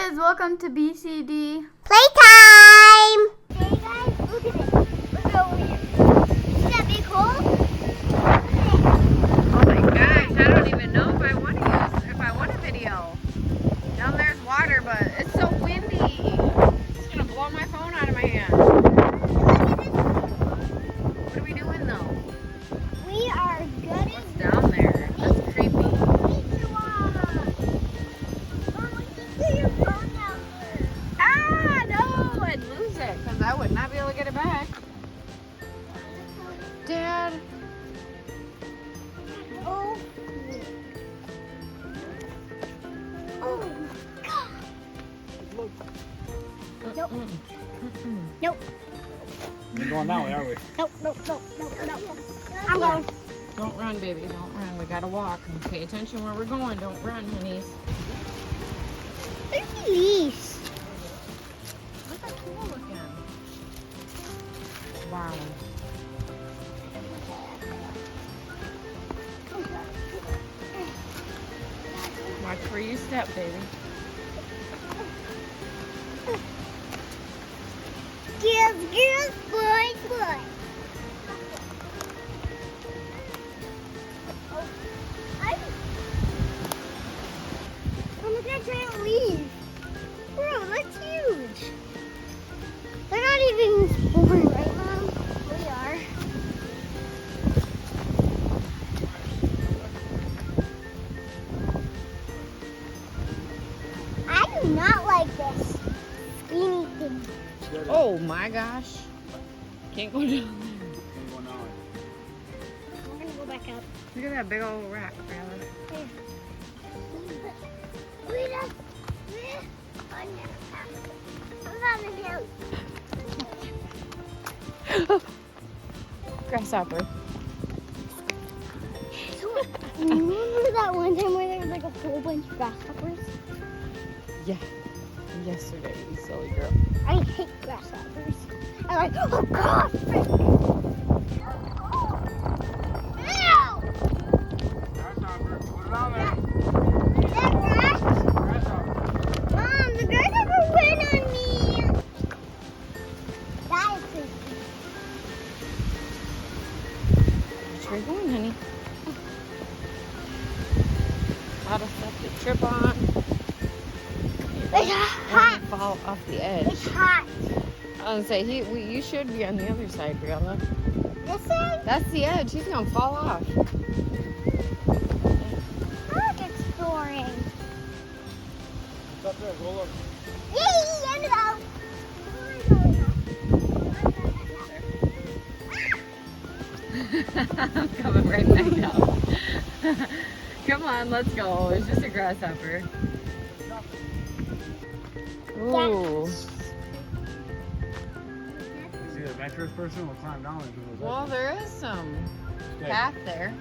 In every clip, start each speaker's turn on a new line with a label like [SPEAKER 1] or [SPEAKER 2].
[SPEAKER 1] kids, welcome to BCD.
[SPEAKER 2] Playtime! Hey guys, look at this. Look over here. See that big hole?
[SPEAKER 1] Oh my gosh, I don't even know if I want a video. Down there's water, but it's so windy. It's gonna blow my phone out of my hand. What are we doing though?
[SPEAKER 2] We are gonna...
[SPEAKER 1] What's down there? That's creepy. Ah, no! I'd lose it because I would not be able to get it back. Dad.
[SPEAKER 2] Oh. Oh, God. Nope. Nope.
[SPEAKER 3] We're going that way, are we?
[SPEAKER 2] Nope. I'm going.
[SPEAKER 1] Don't run, baby. Don't run. We gotta walk. And pay attention where we're going. Don't run, honeys.
[SPEAKER 2] There's the leaves.
[SPEAKER 1] Look at cool looking. Wow. Watch where you step, baby.
[SPEAKER 2] Girls, boys. Oh, look at that giant leaf. Bro, that's huge. They're not even born, right, Mom? We are. I do not like this skinny thing.
[SPEAKER 1] Oh my gosh. Can't go down there.
[SPEAKER 2] I'm gonna go back up.
[SPEAKER 1] Look at that big old rock, Brianna. Grasshopper.
[SPEAKER 2] Remember that one time where there was like a whole bunch of grasshoppers?
[SPEAKER 1] Yeah. Yesterday, you silly girl.
[SPEAKER 2] I hate grasshoppers. I'm like, oh God!
[SPEAKER 3] Grasshopper, put it on there.
[SPEAKER 2] Is that grass?
[SPEAKER 3] Grasshopper.
[SPEAKER 2] Mom, the grasshopper went on me. That is creepy.
[SPEAKER 1] Where you going, honey? A lot of stuff to trip on.
[SPEAKER 2] It's hot.
[SPEAKER 1] Fall off the edge.
[SPEAKER 2] It's hot.
[SPEAKER 1] I was gonna say you should be on the other side, Briella.
[SPEAKER 2] This side?
[SPEAKER 1] That's the edge. He's gonna fall off.
[SPEAKER 2] I like exploring.
[SPEAKER 3] It's up there, roll up.
[SPEAKER 2] Yay! I'm out.
[SPEAKER 1] I'm coming right back out. Come on, let's go. It's just a grasshopper. Ooh.
[SPEAKER 3] Is he an adventurous person? We'll climb down into those.
[SPEAKER 1] Well, there is some path there.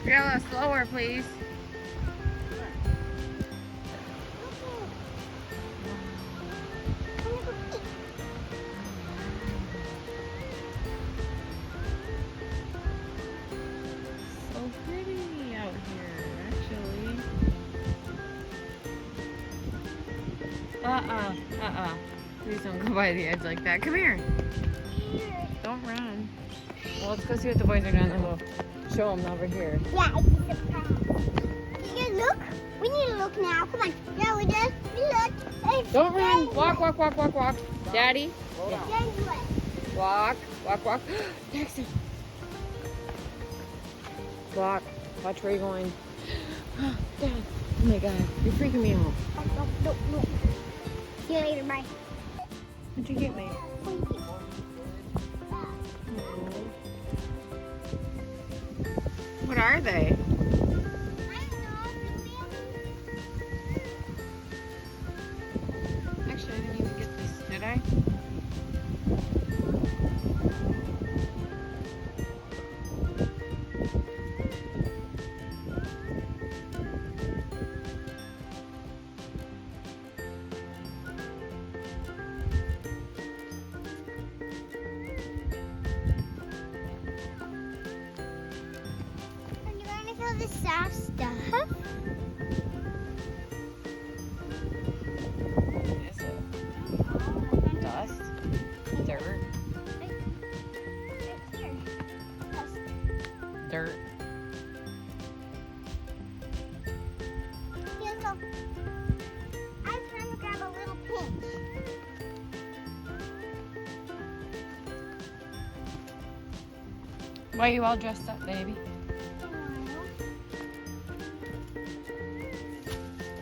[SPEAKER 1] Briella, slower, please. So pretty out here, actually. Please don't go by the edge like that. Come here. Don't run. Well, let's go see what the boys are doing and we'll show them over here.
[SPEAKER 2] Yeah, it's a surprise. You guys look? We need to look now. Come on. Yeah, we just look. It's
[SPEAKER 1] Don't run.
[SPEAKER 2] dangerous.
[SPEAKER 1] Walk. Daddy.
[SPEAKER 2] It's dangerous.
[SPEAKER 1] Walk. Dexter. Walk. Watch where you're going. Dad. Oh my God. You're freaking me out.
[SPEAKER 2] No. See you later. Bye.
[SPEAKER 1] What'd you get me? What are they?
[SPEAKER 2] the soft stuff.
[SPEAKER 1] What is it? Dust? Dirt?
[SPEAKER 2] Right here. Dust.
[SPEAKER 1] Dirt.
[SPEAKER 2] Here, so I'm trying to grab a little pinch.
[SPEAKER 1] Why are you all dressed up, baby?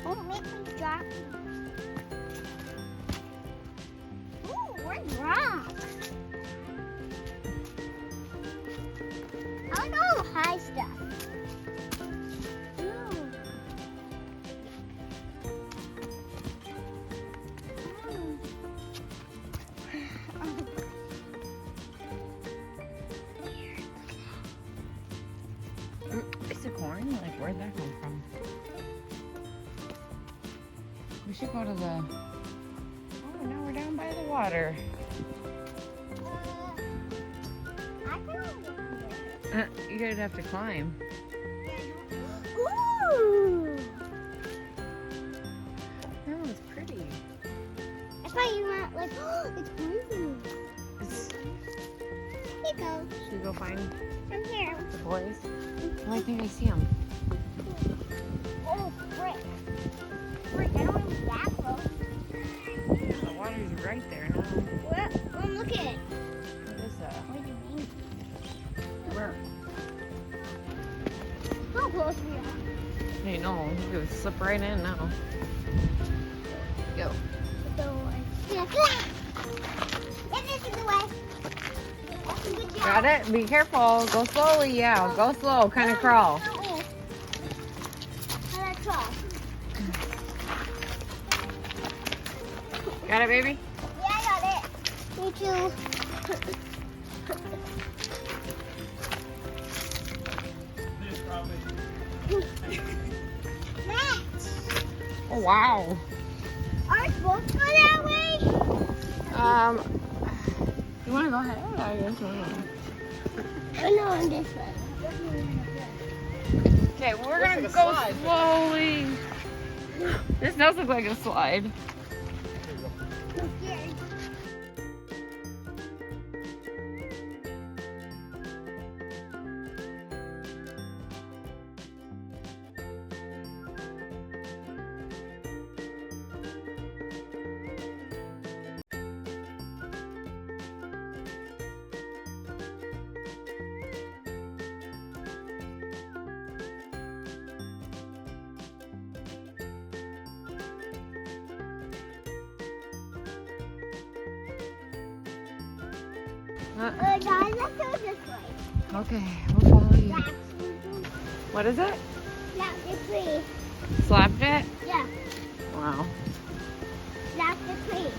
[SPEAKER 2] Don't make me drop you. Ooh, where's rock? I like all the high stuff. Ooh.
[SPEAKER 1] Is it corn? Like, where'd that come from? We should go to the... Oh, now we're down by the water.
[SPEAKER 2] I can only
[SPEAKER 1] You'd have to climb.
[SPEAKER 2] Ooh!
[SPEAKER 1] That was pretty.
[SPEAKER 2] I thought you meant like, oh, it's moving. Here you go.
[SPEAKER 1] Should we go find
[SPEAKER 2] I'm here.
[SPEAKER 1] the boys? Oh, I think I see them.
[SPEAKER 2] Oh, frick. Frick, I don't want to be that close.
[SPEAKER 1] The water's right there now.
[SPEAKER 2] What? I'm looking.
[SPEAKER 1] What is that?
[SPEAKER 2] What do you mean?
[SPEAKER 1] Where?
[SPEAKER 2] How close we are?
[SPEAKER 1] I know. You could slip right in now. Go.
[SPEAKER 2] Yeah. Get this in the way. That's a good job.
[SPEAKER 1] Got it? Be careful. Go slowly. Yeah, go slow. Kind of crawl.
[SPEAKER 2] How do I crawl?
[SPEAKER 1] Got it, baby?
[SPEAKER 2] Yeah, I got it. Me too. Matt,
[SPEAKER 1] Oh, wow.
[SPEAKER 2] aren't both go that way?
[SPEAKER 1] You want to go ahead? I guess
[SPEAKER 2] Oh, no, on this way.
[SPEAKER 1] Okay, well, we're going to
[SPEAKER 3] like a
[SPEAKER 1] go
[SPEAKER 3] slide.
[SPEAKER 1] slowly. This does look like a slide.
[SPEAKER 2] I'm scared. Guys, let's go this way.
[SPEAKER 1] Okay, we'll follow you.
[SPEAKER 2] Slap.
[SPEAKER 1] What is it?
[SPEAKER 2] Slap the tree.
[SPEAKER 1] Slapped it?
[SPEAKER 2] Yeah,
[SPEAKER 1] Wow.
[SPEAKER 2] slap the tree.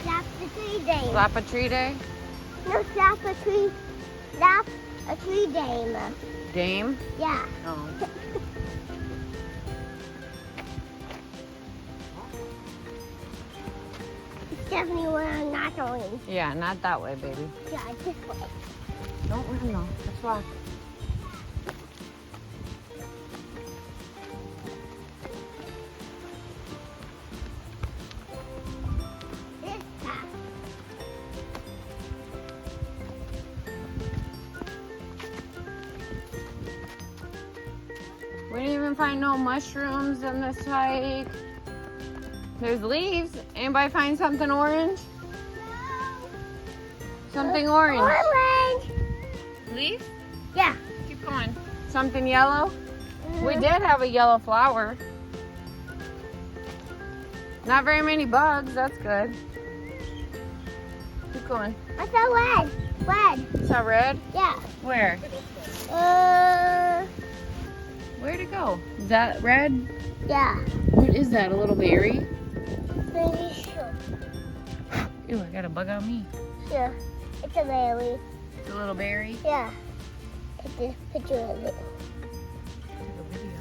[SPEAKER 2] Slap the tree day.
[SPEAKER 1] Slap a tree day?
[SPEAKER 2] No, slap a tree. Slap a tree day, Ma.
[SPEAKER 1] Dame?
[SPEAKER 2] Yeah.
[SPEAKER 1] Oh.
[SPEAKER 2] It's definitely where I'm not going.
[SPEAKER 1] Yeah, not that way, baby.
[SPEAKER 2] Yeah, this way.
[SPEAKER 1] Don't run though. Let's walk.
[SPEAKER 2] This path.
[SPEAKER 1] We didn't even find no mushrooms on this hike. There's leaves. Anybody find something orange?
[SPEAKER 2] No.
[SPEAKER 1] Something orange.
[SPEAKER 2] Orange.
[SPEAKER 1] Leaves?
[SPEAKER 2] Yeah.
[SPEAKER 1] Keep going. Something yellow? We did have a yellow flower. Not very many bugs. That's good. Keep going.
[SPEAKER 2] I saw red. Red.
[SPEAKER 1] Saw red?
[SPEAKER 2] Yeah.
[SPEAKER 1] Where? Where'd it go? Is that red?
[SPEAKER 2] Yeah.
[SPEAKER 1] What is that? A little berry?
[SPEAKER 2] Pretty sure.
[SPEAKER 1] Ew, I got a bug on me.
[SPEAKER 2] Yeah. It's a berry.
[SPEAKER 1] It's a little berry.
[SPEAKER 2] Yeah. Take this picture of it.
[SPEAKER 1] Take a video.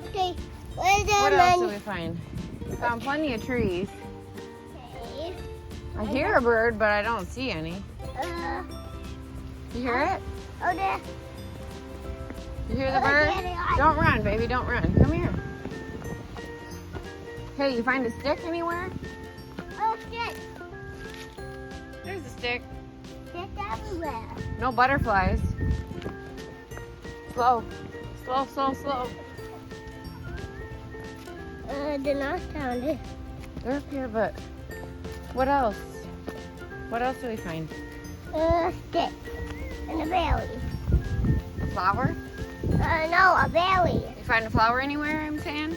[SPEAKER 2] Okay. Where's the
[SPEAKER 1] What else did
[SPEAKER 2] man?
[SPEAKER 1] we find? Found plenty of trees.
[SPEAKER 2] Okay.
[SPEAKER 1] I hear a bird, but I don't see any. You hear it?
[SPEAKER 2] Oh, there.
[SPEAKER 1] You hear the bird? Don't run, baby. Don't run. Come here. Hey, you find a stick anywhere?
[SPEAKER 2] Oh, shit.
[SPEAKER 1] There's a stick.
[SPEAKER 2] It's everywhere.
[SPEAKER 1] No butterflies. Slow. Slow, slow, slow.
[SPEAKER 2] They're not found it.
[SPEAKER 1] They're up here, but what else? What else do we find?
[SPEAKER 2] Stick. In a valley.
[SPEAKER 1] Flower?
[SPEAKER 2] No, a valley.
[SPEAKER 1] You find a flower anywhere, I'm saying?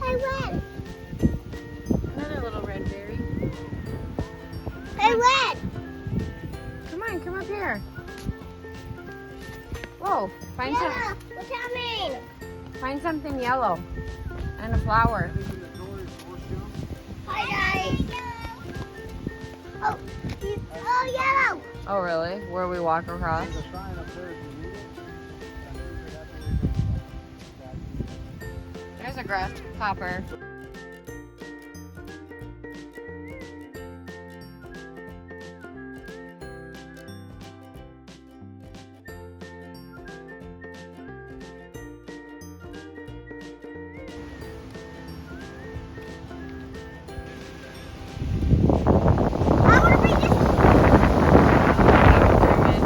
[SPEAKER 2] Hey, Red.
[SPEAKER 1] Another little red berry.
[SPEAKER 2] Hey, Red.
[SPEAKER 1] Come on, come up here. Whoa, find
[SPEAKER 2] Yeah, what's happening?
[SPEAKER 1] find something yellow and a flower.
[SPEAKER 2] Hi, guys. Oh, yellow.
[SPEAKER 1] Oh, really? Where we walk across?
[SPEAKER 3] There's a sign up there if you need it.
[SPEAKER 1] There's a grasshopper.
[SPEAKER 2] I want to bring this.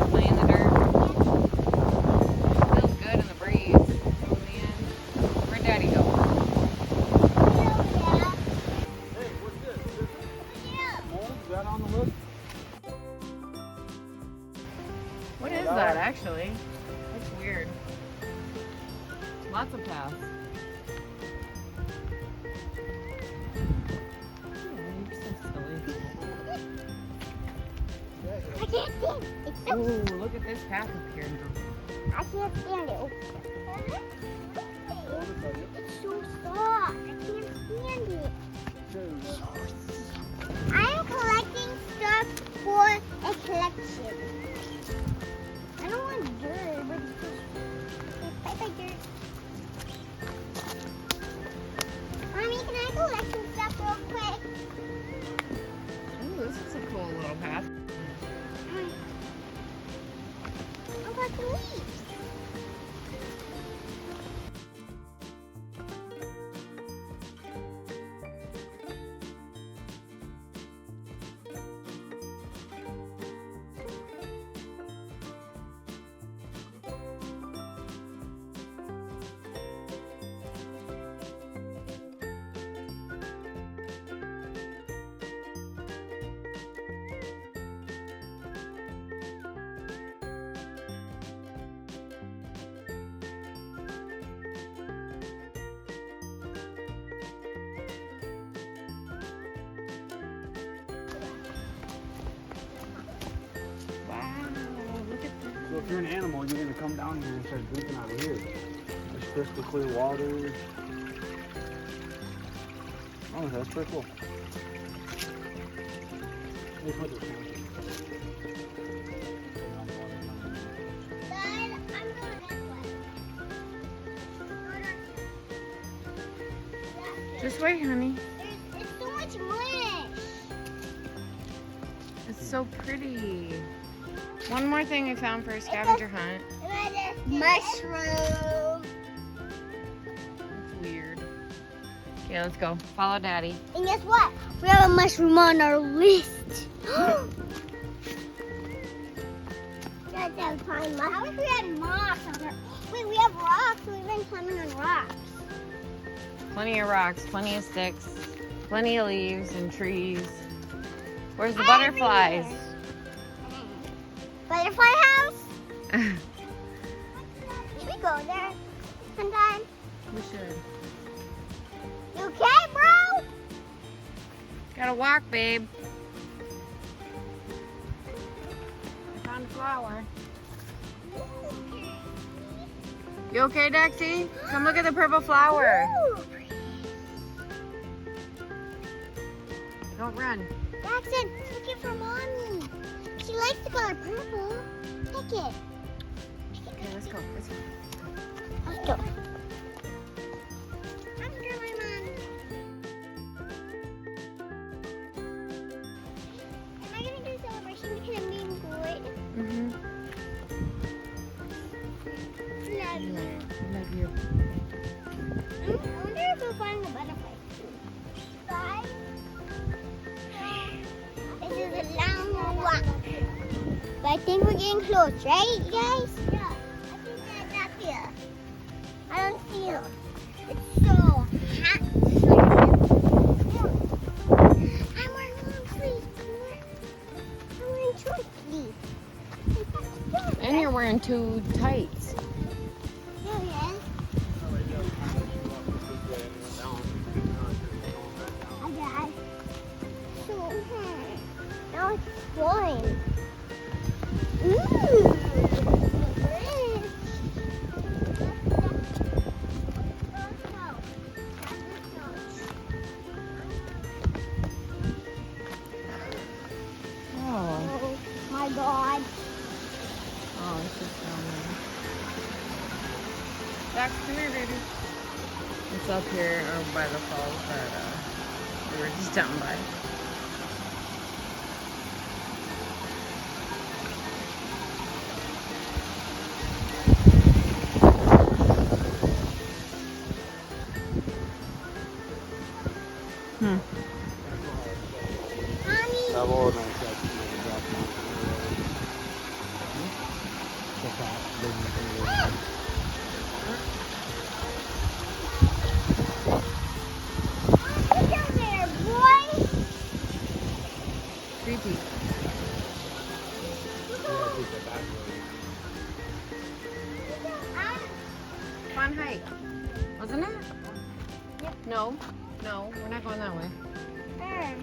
[SPEAKER 1] Play in the dirt. Feels good in the breeze. Oh man. Where'd Daddy go?
[SPEAKER 3] Hey, what's this? Mold? Is that on the list?
[SPEAKER 1] What is that actually? That's weird. Lots of paths.
[SPEAKER 2] I can't stand it. It's so,
[SPEAKER 1] Ooh, look at this path up here.
[SPEAKER 2] I can't stand it. It's so soft. I can't stand it. I am collecting stuff for a collection. I don't want dirt, but it's just bye dirt. Mommy, can I collect some stuff real quick?
[SPEAKER 1] Ooh, this is a cool little path.
[SPEAKER 2] How about the leaves?
[SPEAKER 1] Wow, look at this.
[SPEAKER 3] So if you're an animal, you're going to come down here and start drinking out of here. There's crystal clear water. Oh, that's pretty cool. They put this one.
[SPEAKER 2] Dad, I'm going this way.
[SPEAKER 1] This way, honey.
[SPEAKER 2] It's so much mush.
[SPEAKER 1] It's so pretty. One more thing we found for a scavenger hunt.
[SPEAKER 2] Mushroom.
[SPEAKER 1] That's weird. Okay, let's go. Follow Daddy.
[SPEAKER 2] And guess what? We have a mushroom on our list. That's fine. I wish we had moss on our. Wait, we have rocks. We've been climbing on rocks.
[SPEAKER 1] Plenty of rocks, plenty of sticks, plenty of leaves and trees. Where's the
[SPEAKER 2] Everywhere.
[SPEAKER 1] butterflies?
[SPEAKER 2] Butterfly house? Should we go there sometime?
[SPEAKER 1] We should.
[SPEAKER 2] You okay, bro?
[SPEAKER 1] Gotta walk, babe. I found a flower. You okay, Dexy? Come look at the purple flower.
[SPEAKER 2] Ooh.
[SPEAKER 1] Don't run.
[SPEAKER 2] Jackson, pick it for mommy. She likes the color purple. Pick it.
[SPEAKER 1] Okay, let's go. Let's go.
[SPEAKER 2] Let's go. I'm good, my mom. Am I gonna do a celebration because I'm being good?
[SPEAKER 1] Mm-hmm.
[SPEAKER 2] No, getting close, right, you guys? Yeah. I think that's up here. I don't see him. It's so hot. I'm wearing long sleeves. I'm wearing short sleeves.
[SPEAKER 1] And you're wearing two tights.
[SPEAKER 2] There he is. I got so now it's flying. Ooh.
[SPEAKER 1] Oh.
[SPEAKER 2] Oh my God.
[SPEAKER 1] Oh, it's just down there. Dax, come here, baby. It's up here or by the falls that we were just down by.
[SPEAKER 2] Mommy. Get down there, boy.
[SPEAKER 1] Creepy. Fun hike, wasn't it?
[SPEAKER 2] Yep.
[SPEAKER 1] No, no, we're not going that way.
[SPEAKER 2] Where?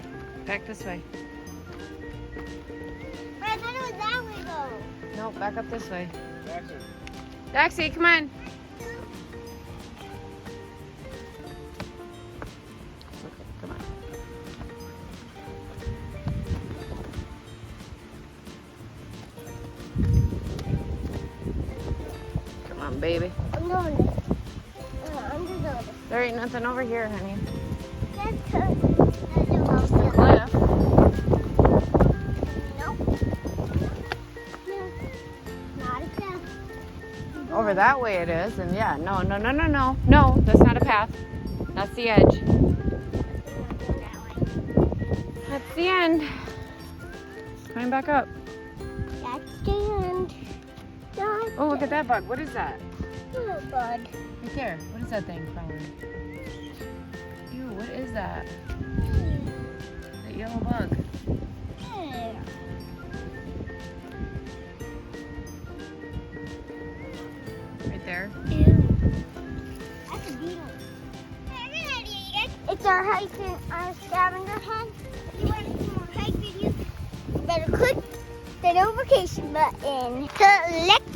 [SPEAKER 1] Back this way.
[SPEAKER 2] But I thought it was that way though.
[SPEAKER 1] No, back up this way. Daxie, come on. Okay, come on. Come on, baby.
[SPEAKER 2] I'm doing this. I'm just doing this.
[SPEAKER 1] There ain't nothing over here, honey.
[SPEAKER 2] That's a
[SPEAKER 1] Just a cliff.
[SPEAKER 2] Nope. No. Not a cliff.
[SPEAKER 1] Over that way it is, and yeah, no, no, no, no, no. No, that's not a path. That's the edge. That's the end. Climb back up.
[SPEAKER 2] That's the end. Not
[SPEAKER 1] Oh, look at that bug. What is that?
[SPEAKER 2] oh, God.
[SPEAKER 1] Right there. What is that thing crawling? Ew, what is that? That yellow bug. Right there.
[SPEAKER 2] That's a beetle. It's our hiking, our scavenger hunt. If you want to see more hike videos, you better click the notification button. Select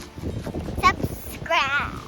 [SPEAKER 2] subscribe.